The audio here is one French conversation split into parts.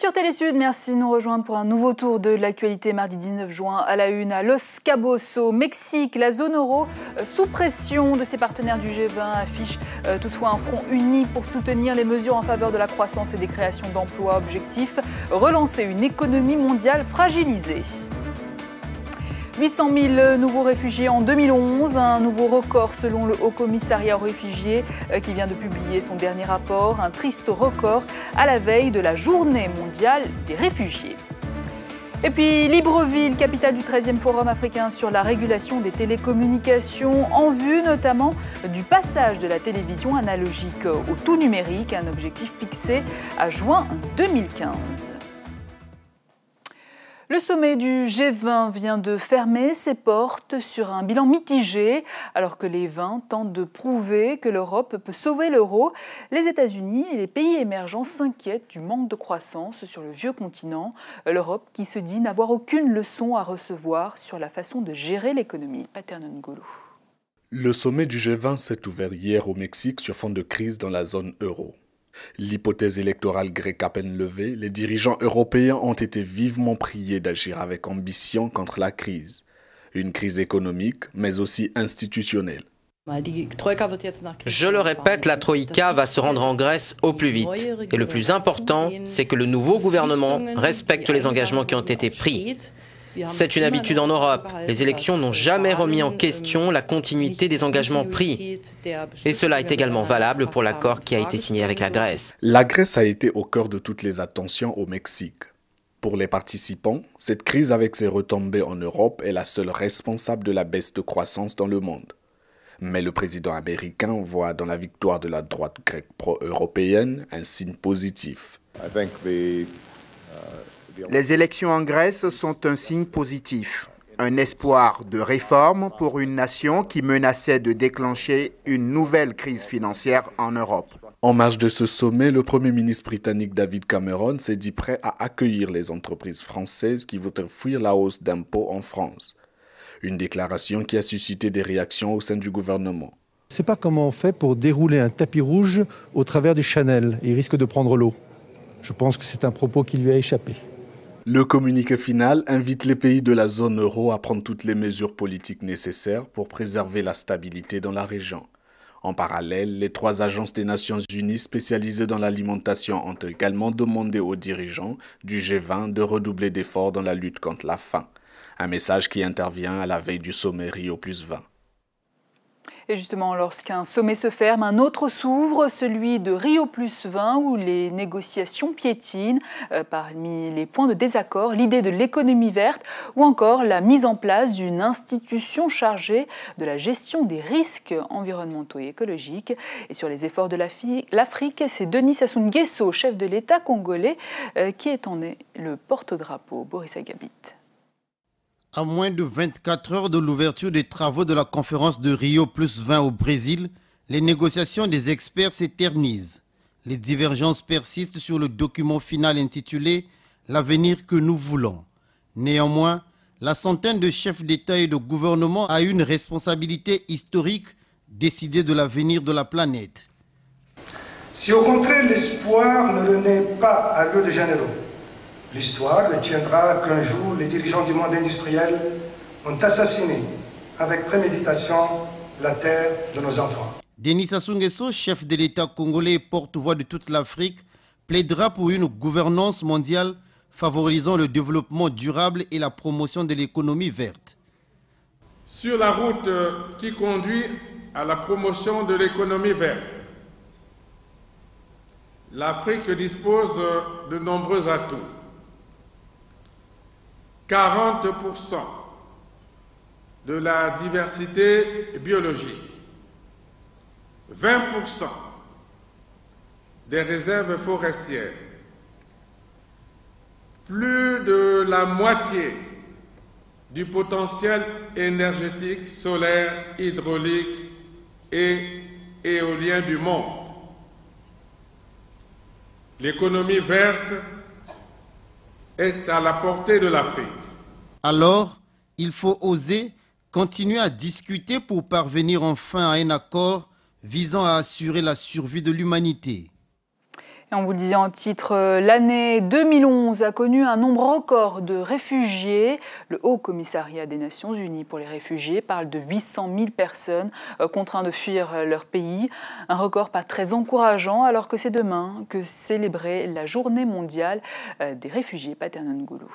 Sur Télésud, merci de nous rejoindre pour un nouveau tour de l'actualité mardi 19 juin à la une à Los Cabos au Mexique. La zone euro, sous pression de ses partenaires du G20, affiche toutefois un front uni pour soutenir les mesures en faveur de la croissance et des créations d'emplois. Objectif, relancer une économie mondiale fragilisée. 800 000 nouveaux réfugiés en 2011, un nouveau record selon le Haut Commissariat aux réfugiés qui vient de publier son dernier rapport. Un triste record à la veille de la Journée mondiale des réfugiés. Et puis Libreville, capitale du 13e Forum africain sur la régulation des télécommunications, en vue notamment du passage de la télévision analogique au tout numérique, un objectif fixé à juin 2015. Le sommet du G20 vient de fermer ses portes sur un bilan mitigé. Alors que les 20 tentent de prouver que l'Europe peut sauver l'euro, les États-Unis et les pays émergents s'inquiètent du manque de croissance sur le vieux continent. L'Europe qui se dit n'avoir aucune leçon à recevoir sur la façon de gérer l'économie. Paterno Ngolo. Le sommet du G20 s'est ouvert hier au Mexique sur fond de crise dans la zone euro. L'hypothèse électorale grecque à peine levée, les dirigeants européens ont été vivement priés d'agir avec ambition contre la crise. Une crise économique, mais aussi institutionnelle. Je le répète, la Troïka va se rendre en Grèce au plus vite. Et le plus important, c'est que le nouveau gouvernement respecte les engagements qui ont été pris. C'est une habitude en Europe. Les élections n'ont jamais remis en question la continuité des engagements pris. Et cela est également valable pour l'accord qui a été signé avec la Grèce. La Grèce a été au cœur de toutes les attentions au Mexique. Pour les participants, cette crise avec ses retombées en Europe est la seule responsable de la baisse de croissance dans le monde. Mais le président américain voit dans la victoire de la droite grecque pro-européenne un signe positif. Les élections en Grèce sont un signe positif, un espoir de réforme pour une nation qui menaçait de déclencher une nouvelle crise financière en Europe. En marge de ce sommet, le Premier ministre britannique David Cameron s'est dit prêt à accueillir les entreprises françaises qui voudraient fuir la hausse d'impôts en France. Une déclaration qui a suscité des réactions au sein du gouvernement. Je ne sais pas comment on fait pour dérouler un tapis rouge au travers du Chanel. Il risque de prendre l'eau. Je pense que c'est un propos qui lui a échappé. Le communiqué final invite les pays de la zone euro à prendre toutes les mesures politiques nécessaires pour préserver la stabilité dans la région. En parallèle, les 3 agences des Nations Unies spécialisées dans l'alimentation ont également demandé aux dirigeants du G20 de redoubler d'efforts dans la lutte contre la faim. Un message qui intervient à la veille du sommet Rio+20. Et justement, lorsqu'un sommet se ferme, un autre s'ouvre, celui de Rio+20, où les négociations piétinent. Parmi les points de désaccord, l'idée de l'économie verte ou encore la mise en place d'une institution chargée de la gestion des risques environnementaux et écologiques. Et sur les efforts de l'Afrique, c'est Denis Sassou Nguesso, chef de l'État congolais, qui en est le porte-drapeau. Boris Agabit. À moins de 24 heures de l'ouverture des travaux de la conférence de Rio+20 au Brésil, les négociations des experts s'éternisent. Les divergences persistent sur le document final intitulé « L'avenir que nous voulons ». Néanmoins, la centaine de chefs d'État et de gouvernement a une responsabilité historique, décider de l'avenir de la planète. Si au contraire l'espoir ne renaît pas à Rio de Janeiro, l'histoire retiendra qu'un jour, les dirigeants du monde industriel ont assassiné avec préméditation la terre de nos enfants. Denis Sassou Nguesso, chef de l'État congolais et porte-voix de toute l'Afrique, plaidera pour une gouvernance mondiale favorisant le développement durable et la promotion de l'économie verte. Sur la route qui conduit à la promotion de l'économie verte, l'Afrique dispose de nombreux atouts. 40% de la diversité biologique, 20% des réserves forestières, plus de la moitié du potentiel énergétique solaire, hydraulique et éolien du monde. L'économie verte est à la portée de l'Afrique. Alors, il faut oser continuer à discuter pour parvenir enfin à un accord visant à assurer la survie de l'humanité. Et on vous le disait en titre, l'année 2011 a connu un nombre record de réfugiés. Le Haut Commissariat des Nations Unies pour les réfugiés parle de 800 000 personnes contraintes de fuir leur pays. Un record pas très encourageant alors que c'est demain que célébrer la journée mondiale des réfugiés. Paternon Goulou.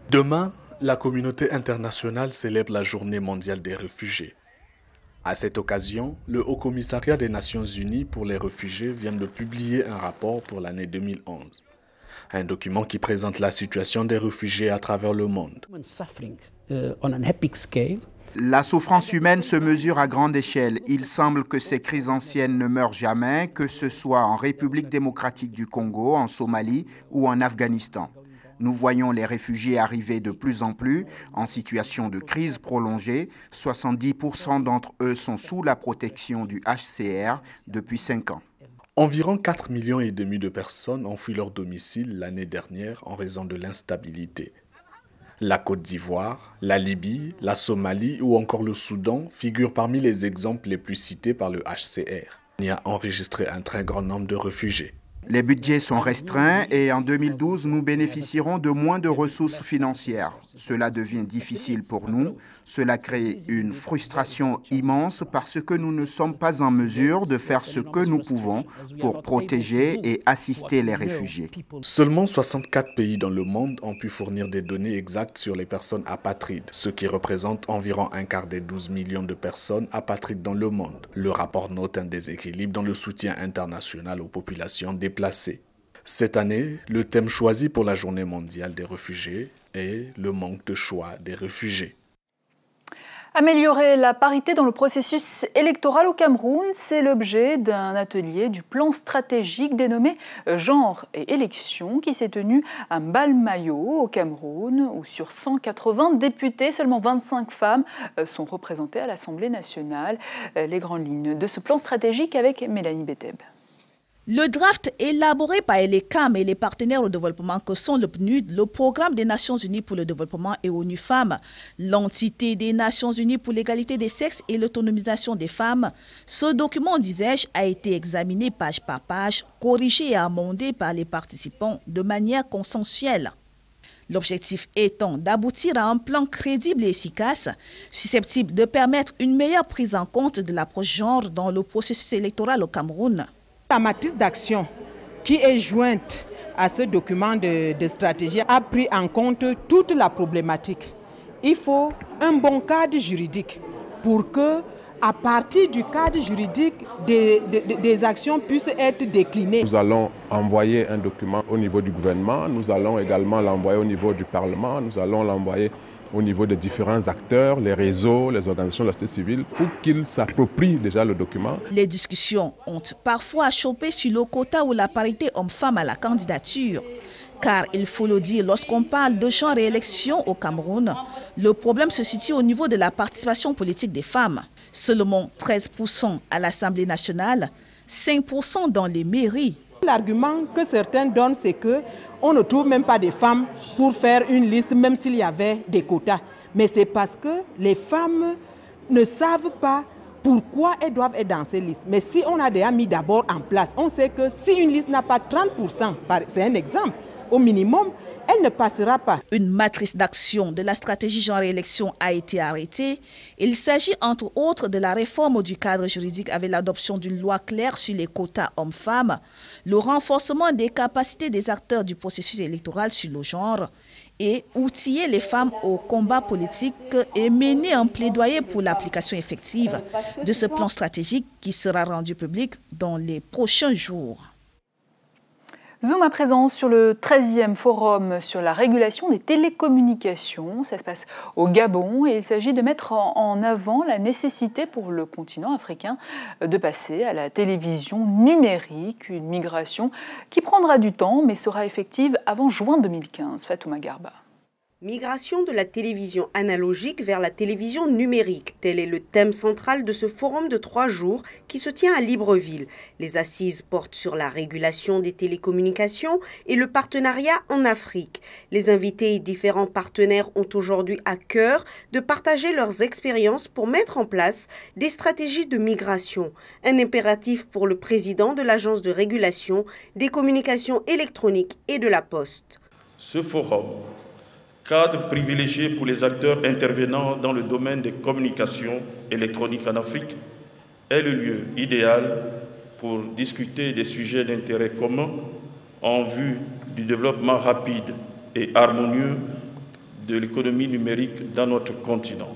Demain, la communauté internationale célèbre la journée mondiale des réfugiés. À cette occasion, le Haut Commissariat des Nations Unies pour les réfugiés vient de publier un rapport pour l'année 2011. Un document qui présente la situation des réfugiés à travers le monde. La souffrance humaine se mesure à grande échelle. Il semble que ces crises anciennes ne meurent jamais, que ce soit en République démocratique du Congo, en Somalie ou en Afghanistan. Nous voyons les réfugiés arriver de plus en plus en situation de crise prolongée. 70% d'entre eux sont sous la protection du HCR depuis 5 ans. Environ 4,5 millions de personnes ont fui leur domicile l'année dernière en raison de l'instabilité. La Côte d'Ivoire, la Libye, la Somalie ou encore le Soudan figurent parmi les exemples les plus cités par le HCR. Il y a enregistré un très grand nombre de réfugiés. Les budgets sont restreints et en 2012, nous bénéficierons de moins de ressources financières. Cela devient difficile pour nous. Cela crée une frustration immense parce que nous ne sommes pas en mesure de faire ce que nous pouvons pour protéger et assister les réfugiés. Seulement 64 pays dans le monde ont pu fournir des données exactes sur les personnes apatrides, ce qui représente environ un quart des 12 millions de personnes apatrides dans le monde. Le rapport note un déséquilibre dans le soutien international aux populations déplacées. Cette année, le thème choisi pour la Journée mondiale des réfugiés est le manque de choix des réfugiés. Améliorer la parité dans le processus électoral au Cameroun, c'est l'objet d'un atelier du plan stratégique dénommé Genre et élections qui s'est tenu à Mbalmayo au Cameroun où sur 180 députés, seulement 25 femmes sont représentées à l'Assemblée nationale. Les grandes lignes de ce plan stratégique avec Mélanie Beteb. Le draft élaboré par les CAM et les partenaires au développement que sont le PNUD, le Programme des Nations Unies pour le développement et ONU Femmes, l'entité des Nations Unies pour l'égalité des sexes et l'autonomisation des femmes, ce document, disais-je, a été examiné page par page, corrigé et amendé par les participants de manière consensuelle. L'objectif étant d'aboutir à un plan crédible et efficace, susceptible de permettre une meilleure prise en compte de l'approche genre dans le processus électoral au Cameroun. La matrice d'action qui est jointe à ce document de stratégie a pris en compte toute la problématique. Il faut un bon cadre juridique pour que, à partir du cadre juridique, des actions puissent être déclinées. Nous allons envoyer un document au niveau du gouvernement, nous allons également l'envoyer au niveau du Parlement, nous allons l'envoyer au niveau des différents acteurs, les réseaux, les organisations de la société civile, pour qu'ils s'approprient déjà le document. Les discussions ont parfois chopé sur le quota ou la parité homme-femme à la candidature. Car il faut le dire, lorsqu'on parle de genre et élection au Cameroun, le problème se situe au niveau de la participation politique des femmes. Seulement 13% à l'Assemblée nationale, 5% dans les mairies. L'argument que certains donnent, c'est qu'on ne trouve même pas de femmes pour faire une liste, même s'il y avait des quotas. Mais c'est parce que les femmes ne savent pas pourquoi elles doivent être dans ces listes. Mais si on a déjà mis d'abord en place, on sait que si une liste n'a pas 30%, c'est un exemple, au minimum, elle ne passera pas. Une matrice d'action de la stratégie genre et élection a été arrêtée. Il s'agit entre autres de la réforme du cadre juridique avec l'adoption d'une loi claire sur les quotas hommes-femmes, le renforcement des capacités des acteurs du processus électoral sur le genre et outiller les femmes au combat politique et mener un plaidoyer pour l'application effective de ce plan stratégique qui sera rendu public dans les prochains jours. Zoom à présent sur le 13e forum sur la régulation des télécommunications. Ça se passe au Gabon et il s'agit de mettre en avant la nécessité pour le continent africain de passer à la télévision numérique, une migration qui prendra du temps mais sera effective avant juin 2015. Fatouma Garba. Migration de la télévision analogique vers la télévision numérique, tel est le thème central de ce forum de 3 jours qui se tient à Libreville. Les assises portent sur la régulation des télécommunications et le partenariat en Afrique. Les invités et différents partenaires ont aujourd'hui à cœur de partager leurs expériences pour mettre en place des stratégies de migration. Un impératif pour le président de l'Agence de régulation des communications électroniques et de la Poste. Ce forum, cadre privilégié pour les acteurs intervenant dans le domaine des communications électroniques en Afrique, est le lieu idéal pour discuter des sujets d'intérêt commun en vue du développement rapide et harmonieux de l'économie numérique dans notre continent.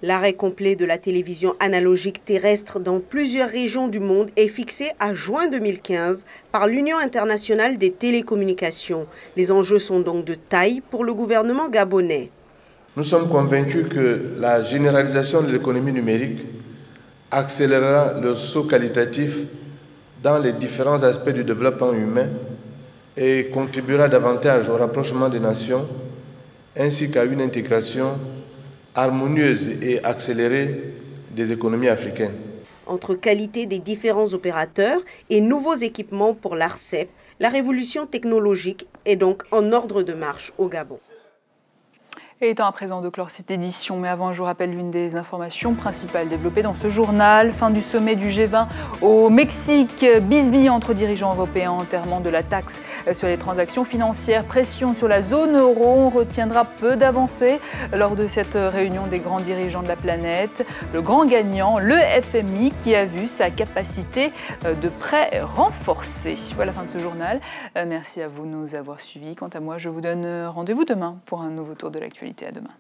L'arrêt complet de la télévision analogique terrestre dans plusieurs régions du monde est fixé à juin 2015 par l'Union internationale des télécommunications. Les enjeux sont donc de taille pour le gouvernement gabonais. Nous sommes convaincus que la généralisation de l'économie numérique accélérera le saut qualitatif dans les différents aspects du développement humain et contribuera davantage au rapprochement des nations ainsi qu'à une intégration harmonieuse et accélérée des économies africaines. Entre qualité des différents opérateurs et nouveaux équipements pour l'ARCEP, la révolution technologique est donc en ordre de marche au Gabon. Et étant à présent de clore cette édition, mais avant je vous rappelle l'une des informations principales développées dans ce journal. Fin du sommet du G20 au Mexique, bisbille entre dirigeants européens, enterrement de la taxe sur les transactions financières, pression sur la zone euro. On retiendra peu d'avancées lors de cette réunion des grands dirigeants de la planète. Le grand gagnant, le FMI, qui a vu sa capacité de prêt renforcée. Voilà la fin de ce journal. Merci à vous de nous avoir suivis. Quant à moi, je vous donne rendez-vous demain pour un nouveau tour de l'actualité. À demain.